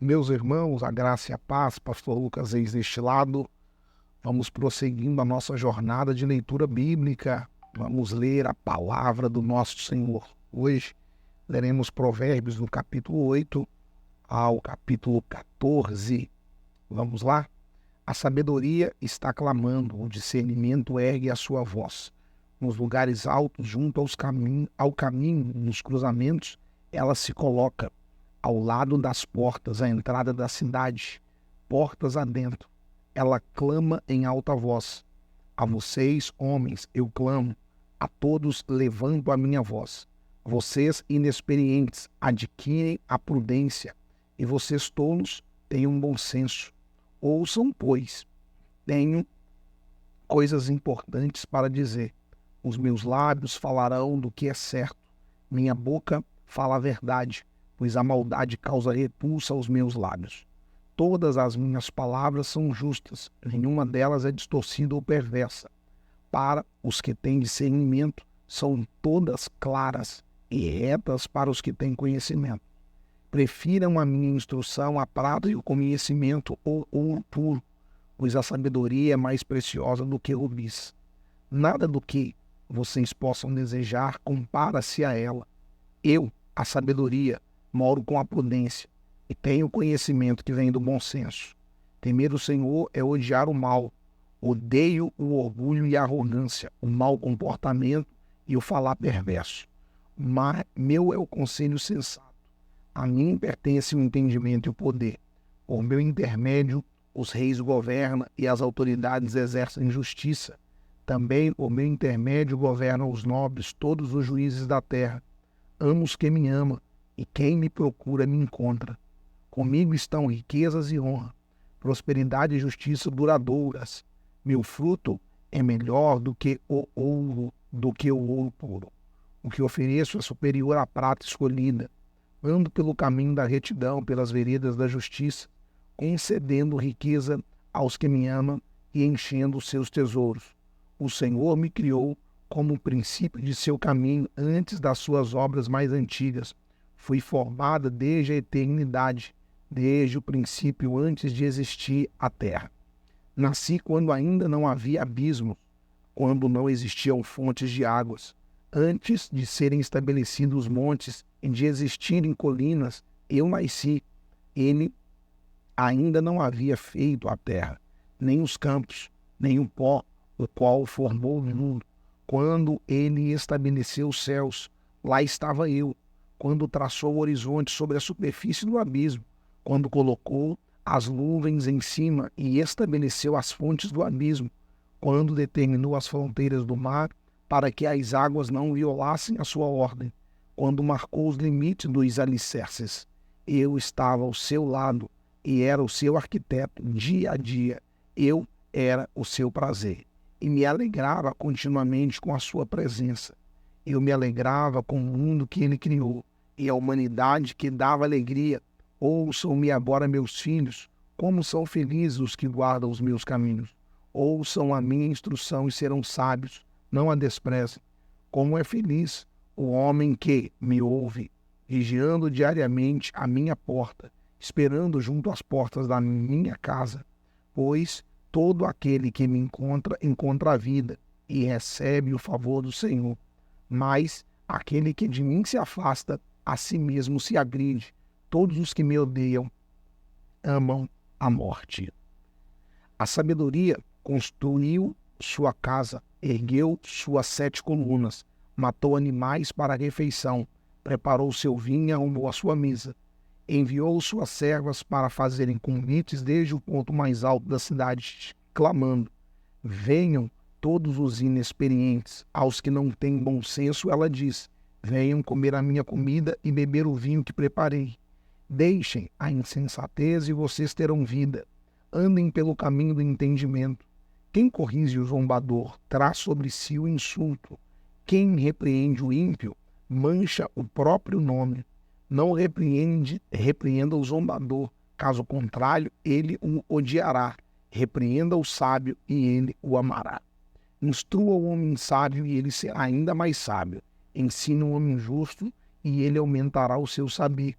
Meus irmãos, a graça e a paz, pastor Lucas Reis deste lado, vamos prosseguindo a nossa jornada de leitura bíblica. Vamos ler a palavra do nosso Senhor. Hoje leremos Provérbios no capítulo 8 ao capítulo 14. Vamos lá? A sabedoria está clamando, o discernimento ergue a sua voz. Nos lugares altos, junto ao caminho, nos cruzamentos, ela se coloca. Ao lado das portas, à entrada da cidade, portas adentro, ela clama em alta voz. A vocês, homens, eu clamo, a todos levanto a minha voz. Vocês, inexperientes, adquirem a prudência, e vocês, tolos, tenham bom senso. Ouçam, pois, tenho coisas importantes para dizer. Os meus lábios falarão do que é certo, minha boca fala a verdade, pois a maldade causa repulsa aos meus lábios. Todas as minhas palavras são justas, nenhuma delas é distorcida ou perversa. Para os que têm discernimento, são todas claras e retas para os que têm conhecimento. Prefiram a minha instrução à prata e o conhecimento ao ouro puro, pois a sabedoria é mais preciosa do que rubis. Nada do que vocês possam desejar compara-se a ela. Eu, a sabedoria, moro com a prudência e tenho o conhecimento que vem do bom senso. Temer o Senhor é odiar o mal. Odeio o orgulho e a arrogância, o mau comportamento e o falar perverso. Mas meu é o conselho sensato. A mim pertence o entendimento e o poder. Por meu intermédio, os reis governam e as autoridades exercem justiça. Também por meu intermédio governam os nobres, todos os juízes da terra. Amo os que me amam, e quem me procura me encontra. Comigo estão riquezas e honra, prosperidade e justiça duradouras. Meu fruto é melhor do que o ouro puro. O que ofereço é superior à prata escolhida. Ando pelo caminho da retidão, pelas veredas da justiça, concedendo riqueza aos que me amam e enchendo os seus tesouros. O Senhor me criou como o princípio de seu caminho antes das suas obras mais antigas. Fui formada desde a eternidade, desde o princípio antes de existir a terra. Nasci quando ainda não havia abismos, quando não existiam fontes de águas. Antes de serem estabelecidos os montes e de existirem colinas, eu nasci. Ele ainda não havia feito a terra, nem os campos, nem o pó, o qual formou o mundo. Quando ele estabeleceu os céus, lá estava eu. Quando traçou o horizonte sobre a superfície do abismo, quando colocou as nuvens em cima e estabeleceu as fontes do abismo, quando determinou as fronteiras do mar para que as águas não violassem a sua ordem, quando marcou os limites dos alicerces, eu estava ao seu lado e era o seu arquiteto dia a dia. Eu era o seu prazer e me alegrava continuamente com a sua presença. Eu me alegrava com o mundo que ele criou e a humanidade que dava alegria. Ouçam-me agora, meus filhos, como são felizes os que guardam os meus caminhos. Ouçam a minha instrução e serão sábios, não a desprezem. Como é feliz o homem que me ouve, vigiando diariamente a minha porta, esperando junto às portas da minha casa, pois todo aquele que me encontra, encontra a vida e recebe o favor do Senhor. Mas aquele que de mim se afasta, a si mesmo se agride. Todos os que me odeiam amam a morte. A sabedoria construiu sua casa, ergueu suas 7 colunas, matou animais para a refeição, preparou seu vinho e arrumou a sua mesa. Enviou suas servas para fazerem convites desde o ponto mais alto da cidade, clamando: venham todos os inexperientes, aos que não têm bom senso, ela diz: venham comer a minha comida e beber o vinho que preparei. Deixem a insensatez e vocês terão vida. Andem pelo caminho do entendimento. Quem corrige o zombador traz sobre si o insulto. Quem repreende o ímpio mancha o próprio nome. Não repreenda o zombador, caso contrário, ele o odiará. Repreenda o sábio e ele o amará. Instrua o homem sábio e ele será ainda mais sábio. Ensina o homem justo e ele aumentará o seu saber.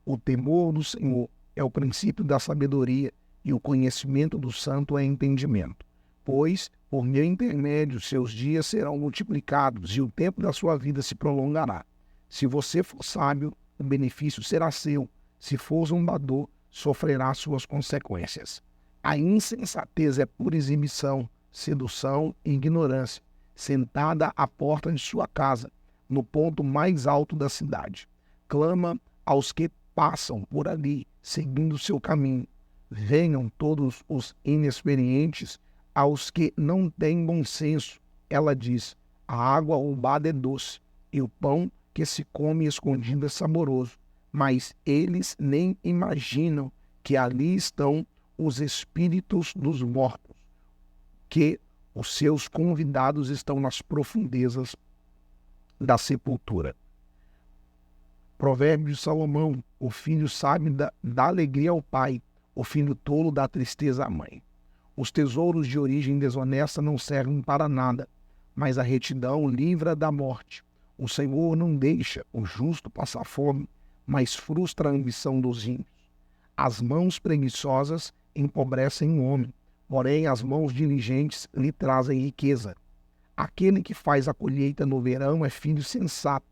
O temor do Senhor é o princípio da sabedoria, e o conhecimento do santo é entendimento. Pois, por meu intermédio, seus dias serão multiplicados e o tempo da sua vida se prolongará. Se você for sábio, o benefício será seu. Se for zombador, sofrerá suas consequências. A insensatez é pura exibição, sedução e ignorância, sentada à porta de sua casa, no ponto mais alto da cidade. Clama aos que passam por ali, seguindo seu caminho. Venham todos os inexperientes, aos que não têm bom senso. Ela diz: a água roubada é doce, e o pão que se come escondido é saboroso. Mas eles nem imaginam que ali estão os espíritos dos mortos, que os seus convidados estão nas profundezas da sepultura. Provérbio de Salomão: o filho sábio dá alegria ao pai, o filho tolo dá tristeza à mãe. Os tesouros de origem desonesta não servem para nada, mas a retidão livra da morte. O Senhor não deixa o justo passar fome, mas frustra a ambição dos ímpios. As mãos preguiçosas empobrecem o homem, porém as mãos diligentes lhe trazem riqueza. Aquele que faz a colheita no verão é filho sensato,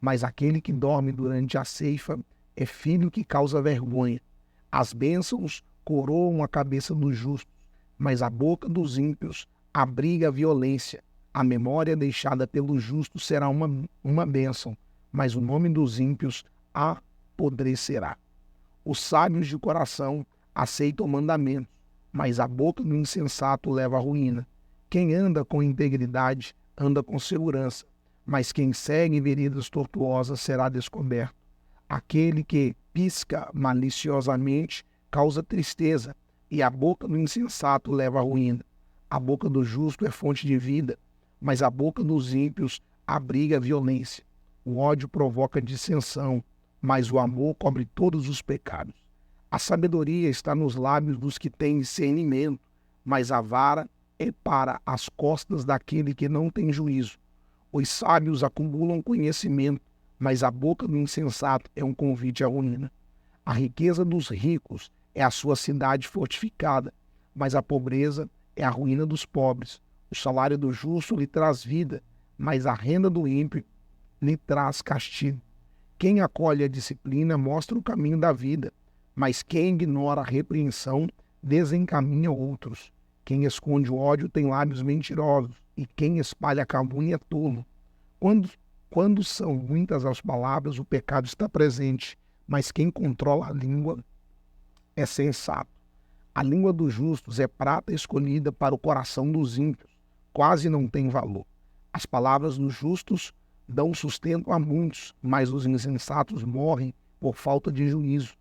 mas aquele que dorme durante a ceifa é filho que causa vergonha. As bênçãos coroam a cabeça dos justos, mas a boca dos ímpios abriga a violência. A memória deixada pelo justo será uma bênção, mas o nome dos ímpios apodrecerá. Os sábios de coração aceitam mandamentos, mas a boca do insensato leva à ruína. Quem anda com integridade anda com segurança, mas quem segue veredas tortuosas será descoberto. Aquele que pisca maliciosamente causa tristeza, e a boca do insensato leva à ruína. A boca do justo é fonte de vida, mas a boca dos ímpios abriga a violência. O ódio provoca dissensão, mas o amor cobre todos os pecados. A sabedoria está nos lábios dos que têm discernimento, mas a vara é para as costas daquele que não tem juízo. Os sábios acumulam conhecimento, mas a boca do insensato é um convite à ruína. A riqueza dos ricos é a sua cidade fortificada, mas a pobreza é a ruína dos pobres. O salário do justo lhe traz vida, mas a renda do ímpio lhe traz castigo. Quem acolhe a disciplina mostra o caminho da vida, mas quem ignora a repreensão desencaminha outros. Quem esconde o ódio tem lábios mentirosos, e quem espalha a calúnia é tolo. Quando são muitas as palavras, o pecado está presente, mas quem controla a língua é sensato. A língua dos justos é prata escolhida para o coração dos ímpios, quase não tem valor. As palavras dos justos dão sustento a muitos, mas os insensatos morrem por falta de juízo.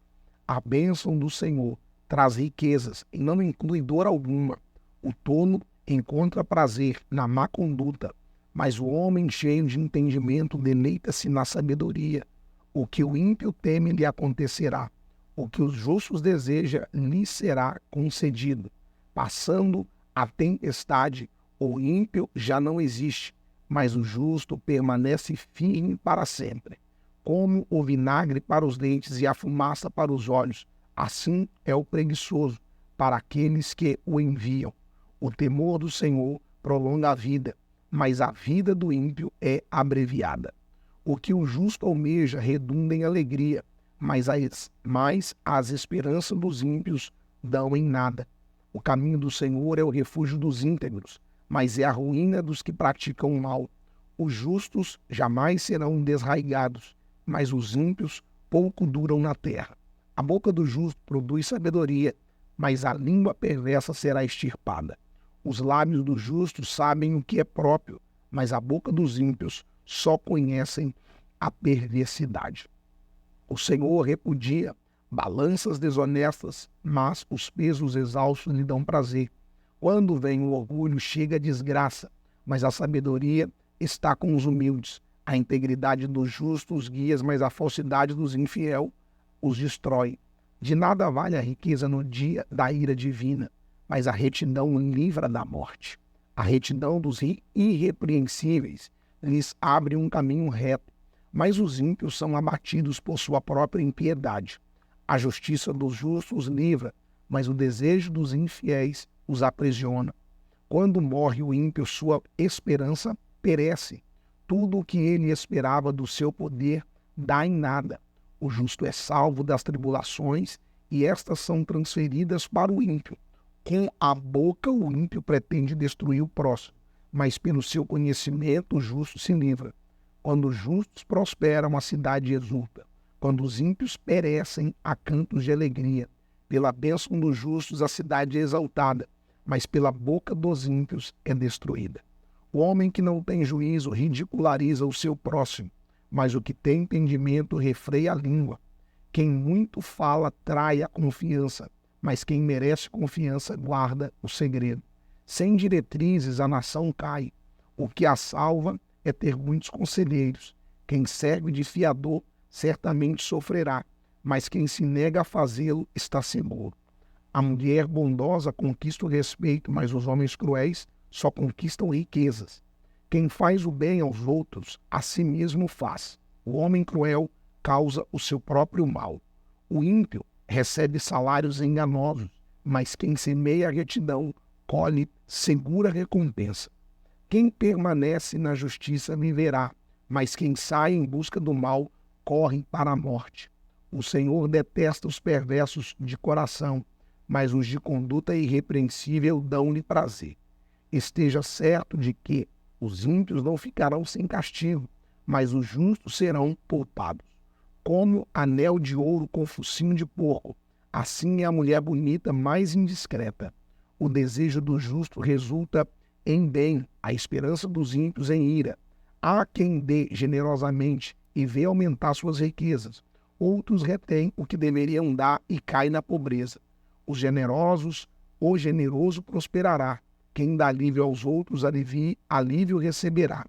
A bênção do Senhor traz riquezas e não inclui dor alguma. O tolo encontra prazer na má conduta, mas o homem cheio de entendimento deleita-se na sabedoria. O que o ímpio teme lhe acontecerá. O que os justos desejam lhe será concedido. Passando a tempestade, o ímpio já não existe, mas o justo permanece firme para sempre. Como o vinagre para os dentes e a fumaça para os olhos, assim é o preguiçoso para aqueles que o enviam. O temor do Senhor prolonga a vida, mas a vida do ímpio é abreviada. O que o justo almeja redunda em alegria, mas as esperanças dos ímpios dão em nada. O caminho do Senhor é o refúgio dos íntegros, mas é a ruína dos que praticam o mal. Os justos jamais serão desraigados, mas os ímpios pouco duram na terra. A boca do justo produz sabedoria, mas a língua perversa será extirpada. Os lábios dos justos sabem o que é próprio, mas a boca dos ímpios só conhecem a perversidade. O Senhor repudia balanças desonestas, mas os pesos exaustos lhe dão prazer. Quando vem o orgulho, chega a desgraça, mas a sabedoria está com os humildes. A integridade dos justos os guia, mas a falsidade dos infiéis os destrói. De nada vale a riqueza no dia da ira divina, mas a retidão livra da morte. A retidão dos irrepreensíveis lhes abre um caminho reto, mas os ímpios são abatidos por sua própria impiedade. A justiça dos justos os livra, mas o desejo dos infiéis os aprisiona. Quando morre o ímpio, sua esperança perece. Tudo o que ele esperava do seu poder dá em nada. O justo é salvo das tribulações e estas são transferidas para o ímpio. Com a boca o ímpio pretende destruir o próximo, mas pelo seu conhecimento o justo se livra. Quando os justos prosperam, a cidade exulta. Quando os ímpios perecem, há cantos de alegria. Pela bênção dos justos a cidade é exaltada, mas pela boca dos ímpios é destruída. O homem que não tem juízo ridiculariza o seu próximo, mas o que tem entendimento refreia a língua. Quem muito fala trai a confiança, mas quem merece confiança guarda o segredo. Sem diretrizes a nação cai. O que a salva é ter muitos conselheiros. Quem serve de fiador certamente sofrerá, mas quem se nega a fazê-lo está seguro. A mulher bondosa conquista o respeito, mas os homens cruéis só conquistam riquezas. Quem faz o bem aos outros, a si mesmo faz. O homem cruel causa o seu próprio mal. O ímpio recebe salários enganosos, mas quem semeia a retidão colhe segura recompensa. Quem permanece na justiça viverá, mas quem sai em busca do mal corre para a morte. O Senhor detesta os perversos de coração, mas os de conduta irrepreensível dão-lhe prazer. Esteja certo de que os ímpios não ficarão sem castigo, mas os justos serão poupados. Como anel de ouro com focinho de porco, assim é a mulher bonita mais indiscreta. O desejo do justo resulta em bem, a esperança dos ímpios em ira. Há quem dê generosamente e vê aumentar suas riquezas. Outros retêm o que deveriam dar e caem na pobreza. O generoso prosperará. Quem dá alívio aos outros, alívio receberá.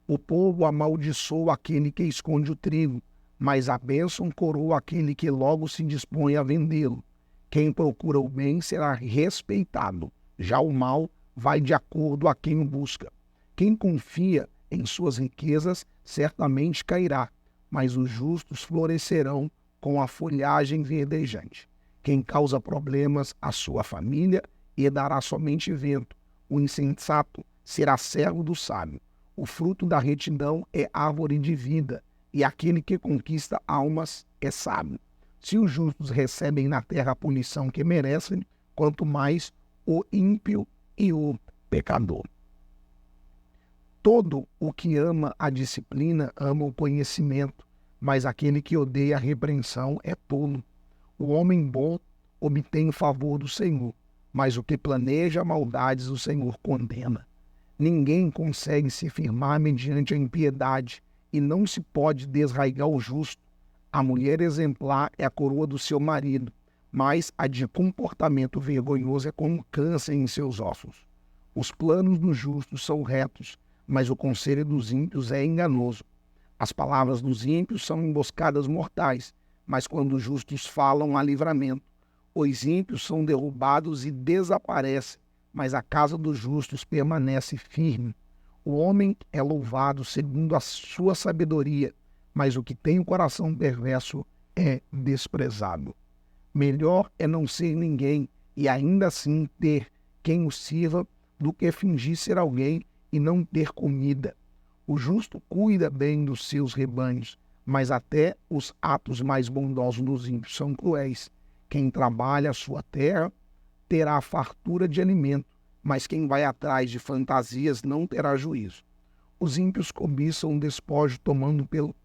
O povo amaldiçoa aquele que esconde o trigo, mas a bênção coroa aquele que logo se dispõe a vendê-lo. Quem procura o bem será respeitado, já o mal vai de acordo a quem o busca. Quem confia em suas riquezas certamente cairá, mas os justos florescerão com a folhagem verdejante. Quem causa problemas à sua família herdará somente vento. O insensato será servo do sábio. O fruto da retidão é árvore de vida, e aquele que conquista almas é sábio. Se os justos recebem na terra a punição que merecem, quanto mais o ímpio e o pecador. Todo o que ama a disciplina ama o conhecimento, mas aquele que odeia a repreensão é tolo. O homem bom obtém o favor do Senhor, mas o que planeja maldades o Senhor condena. Ninguém consegue se firmar mediante a impiedade, e não se pode desraigar o justo. A mulher exemplar é a coroa do seu marido, mas a de comportamento vergonhoso é como câncer em seus ossos. Os planos dos justos são retos, mas o conselho dos ímpios é enganoso. As palavras dos ímpios são emboscadas mortais, mas quando os justos falam, há livramento. Os ímpios são derrubados e desaparecem, mas a casa dos justos permanece firme. O homem é louvado segundo a sua sabedoria, mas o que tem o coração perverso é desprezado. Melhor é não ser ninguém e ainda assim ter quem o sirva do que fingir ser alguém e não ter comida. O justo cuida bem dos seus rebanhos, mas até os atos mais bondosos dos ímpios são cruéis. Quem trabalha a sua terra terá fartura de alimento, mas quem vai atrás de fantasias não terá juízo. Os ímpios cobiçam um despojo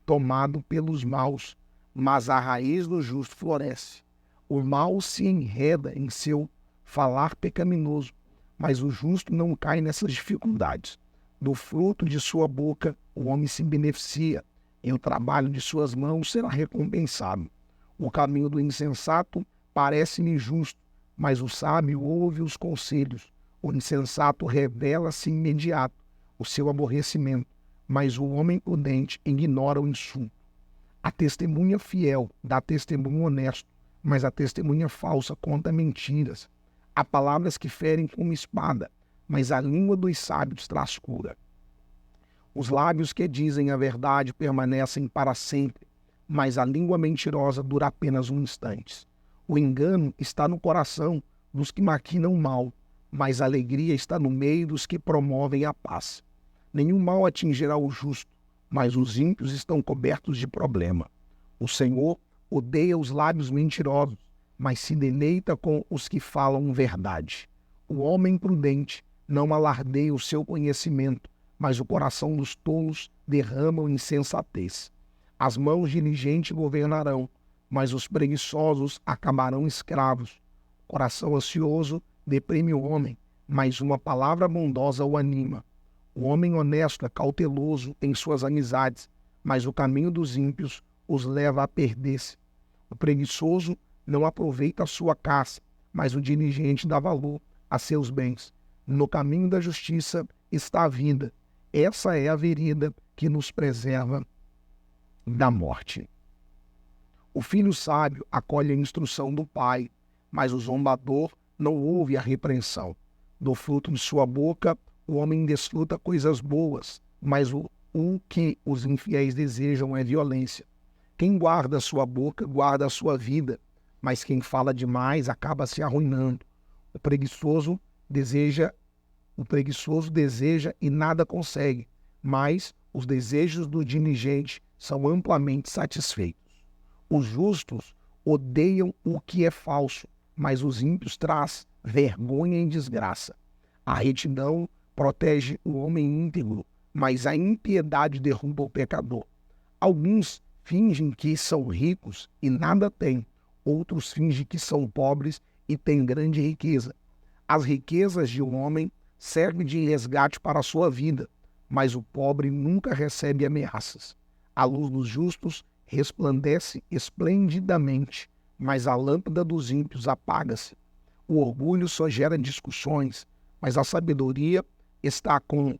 tomado pelos maus, mas a raiz do justo floresce. O mal se enreda em seu falar pecaminoso, mas o justo não cai nessas dificuldades. Do fruto de sua boca o homem se beneficia, e o trabalho de suas mãos será recompensado. O caminho do insensato parece-lhe justo, mas o sábio ouve os conselhos. O insensato revela-se imediato o seu aborrecimento, mas o homem prudente ignora o insulto. A testemunha fiel dá testemunho honesto, mas a testemunha falsa conta mentiras. Há palavras que ferem como espada, mas a língua dos sábios traz cura. Os lábios que dizem a verdade permanecem para sempre, mas a língua mentirosa dura apenas um instante. O engano está no coração dos que maquinam mal, mas a alegria está no meio dos que promovem a paz. Nenhum mal atingirá o justo, mas os ímpios estão cobertos de problema. O Senhor odeia os lábios mentirosos, mas se deleita com os que falam verdade. O homem prudente não alardeia o seu conhecimento, mas o coração dos tolos derrama insensatez. As mãos diligentes governarão, mas os preguiçosos acabarão escravos. O coração ansioso deprime o homem, mas uma palavra bondosa o anima. O homem honesto é cauteloso em suas amizades, mas o caminho dos ímpios os leva a perder-se. O preguiçoso não aproveita a sua caça, mas o diligente dá valor a seus bens. No caminho da justiça está a vida. Essa é a vereda que nos preserva da morte. O filho sábio acolhe a instrução do pai, mas o zombador não ouve a repreensão. Do fruto de sua boca o homem desfruta coisas boas, mas o que os infiéis desejam é violência. Quem guarda a sua boca guarda a sua vida, mas quem fala demais acaba se arruinando. O preguiçoso deseja e nada consegue, mas os desejos do diligente são amplamente satisfeitos. Os justos odeiam o que é falso, mas os ímpios traz vergonha e desgraça. A retidão protege o homem íntegro, mas a impiedade derruba o pecador. Alguns fingem que são ricos e nada têm, outros fingem que são pobres e têm grande riqueza. As riquezas de um homem servem de resgate para a sua vida, mas o pobre nunca recebe ameaças. A luz dos justos resplandece esplendidamente, mas a lâmpada dos ímpios apaga-se. O orgulho só gera discussões, mas a sabedoria está com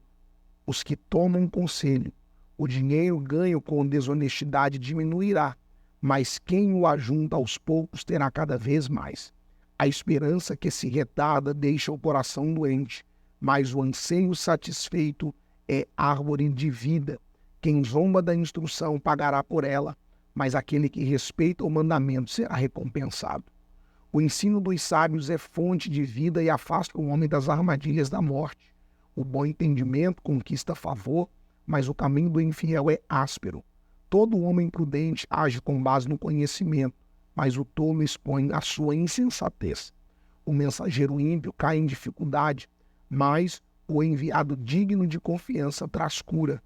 os que tomam conselho. O dinheiro ganho com desonestidade diminuirá, mas quem o ajunta aos poucos terá cada vez mais. A esperança que se retarda deixa o coração doente, mas o anseio satisfeito é árvore de vida. Quem zomba da instrução pagará por ela, mas aquele que respeita o mandamento será recompensado. O ensino dos sábios é fonte de vida e afasta o homem das armadilhas da morte. O bom entendimento conquista favor, mas o caminho do infiel é áspero. Todo homem prudente age com base no conhecimento, mas o tolo expõe a sua insensatez. O mensageiro ímpio cai em dificuldade, mas o enviado digno de confiança traz cura.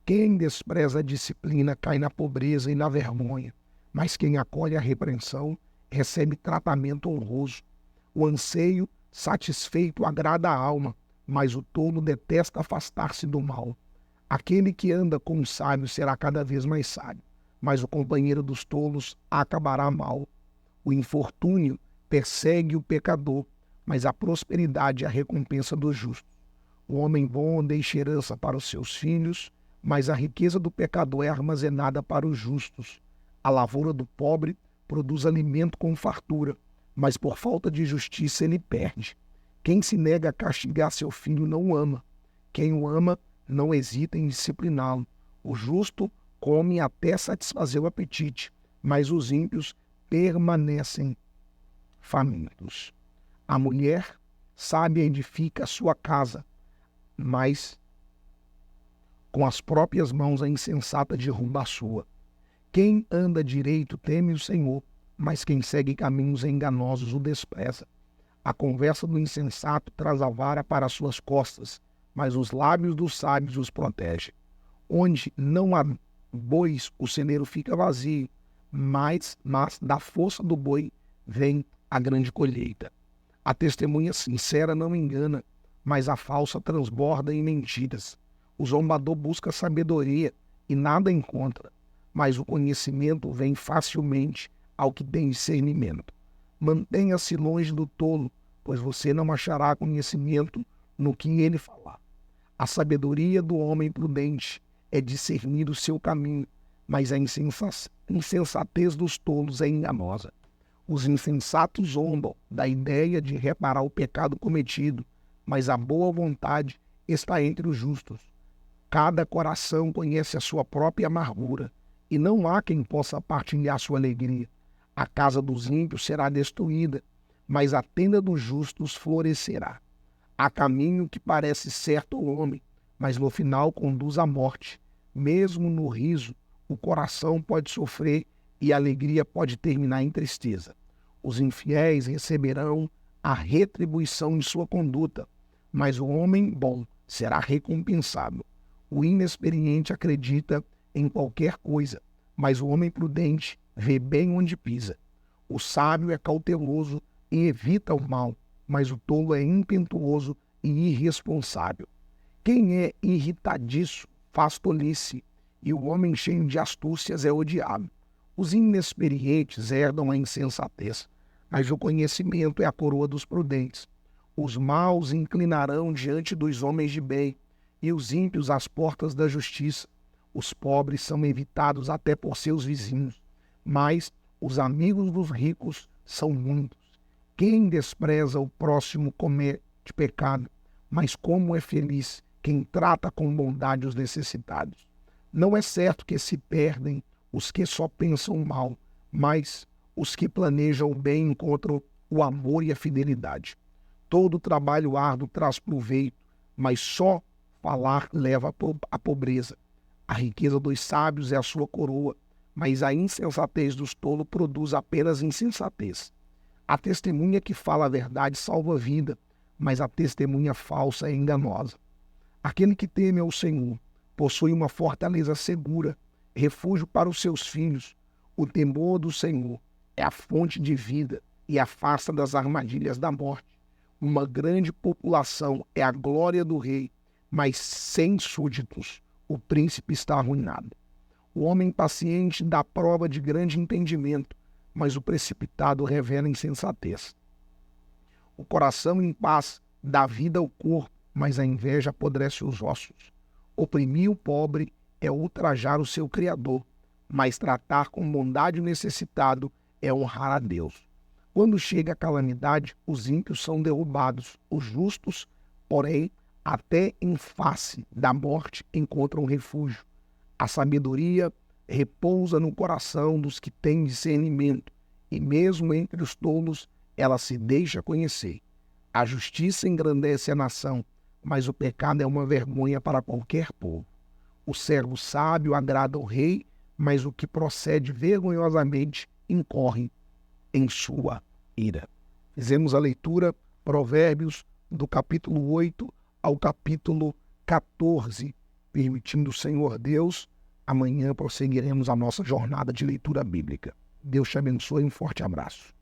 Quem despreza a disciplina cai na pobreza e na vergonha, mas quem acolhe a repreensão recebe tratamento honroso. O anseio satisfeito agrada a alma, mas o tolo detesta afastar-se do mal. Aquele que anda com os sábios será cada vez mais sábio, mas o companheiro dos tolos acabará mal. O infortúnio persegue o pecador, mas a prosperidade é a recompensa dos justos. O homem bom deixa herança para os seus filhos, mas a riqueza do pecador é armazenada para os justos. A lavoura do pobre produz alimento com fartura, mas por falta de justiça ele perde. Quem se nega a castigar seu filho não o ama. Quem o ama não hesita em discipliná-lo. O justo come até satisfazer o apetite, mas os ímpios permanecem famintos. A mulher sábia edifica a sua casa, mas com as próprias mãos a insensata derruba a sua. Quem anda direito teme o Senhor, mas quem segue caminhos enganosos o despreza. A conversa do insensato traz a vara para suas costas, mas os lábios dos sábios os protegem. Onde não há bois, o celeiro fica vazio, mas da força do boi vem a grande colheita. A testemunha sincera não engana, mas a falsa transborda em mentiras. O zombador busca sabedoria e nada encontra, mas o conhecimento vem facilmente ao que tem discernimento. Mantenha-se longe do tolo, pois você não achará conhecimento no que ele falar. A sabedoria do homem prudente é discernir o seu caminho, mas a insensatez dos tolos é enganosa. Os insensatos zombam da ideia de reparar o pecado cometido, mas a boa vontade está entre os justos. Cada coração conhece a sua própria amargura, e não há quem possa partilhar sua alegria. A casa dos ímpios será destruída, mas a tenda dos justos florescerá. Há caminho que parece certo ao homem, mas no final conduz à morte. Mesmo no riso, o coração pode sofrer e a alegria pode terminar em tristeza. Os infiéis receberão a retribuição de sua conduta, mas o homem bom será recompensado. O inexperiente acredita em qualquer coisa, mas o homem prudente vê bem onde pisa. O sábio é cauteloso e evita o mal, mas o tolo é impetuoso e irresponsável. Quem é irritadiço faz tolice, e o homem cheio de astúcias é odiado. Os inexperientes herdam a insensatez, mas o conhecimento é a coroa dos prudentes. Os maus inclinarão diante dos homens de bem, e os ímpios às portas da justiça. Os pobres são evitados até por seus vizinhos, mas os amigos dos ricos são muitos. Quem despreza o próximo comete pecado, mas como é feliz quem trata com bondade os necessitados. Não é certo que se perdem os que só pensam mal, mas os que planejam o bem encontram o amor e a fidelidade. Todo trabalho árduo traz proveito, mas só falar leva à pobreza. A riqueza dos sábios é a sua coroa, mas a insensatez dos tolos produz apenas insensatez. A testemunha que fala a verdade salva a vida, mas a testemunha falsa é enganosa. Aquele que teme ao Senhor possui uma fortaleza segura, refúgio para os seus filhos. O temor do Senhor é a fonte de vida e afasta das armadilhas da morte. Uma grande população é a glória do rei, mas sem súditos o príncipe está arruinado. O homem paciente dá prova de grande entendimento, mas o precipitado revela insensatez. O coração em paz dá vida ao corpo, mas a inveja apodrece os ossos. Oprimir o pobre é ultrajar o seu Criador, mas tratar com bondade o necessitado é honrar a Deus. Quando chega a calamidade, os ímpios são derrubados, os justos, porém, até em face da morte encontram refúgio. A sabedoria repousa no coração dos que têm discernimento, e mesmo entre os tolos ela se deixa conhecer. A justiça engrandece a nação, mas o pecado é uma vergonha para qualquer povo. O servo sábio agrada ao rei, mas o que procede vergonhosamente incorre em sua ira. Fizemos a leitura, Provérbios, do capítulo 8 ao capítulo 14. Permitindo o Senhor Deus, amanhã prosseguiremos a nossa jornada de leitura bíblica. Deus te abençoe e um forte abraço.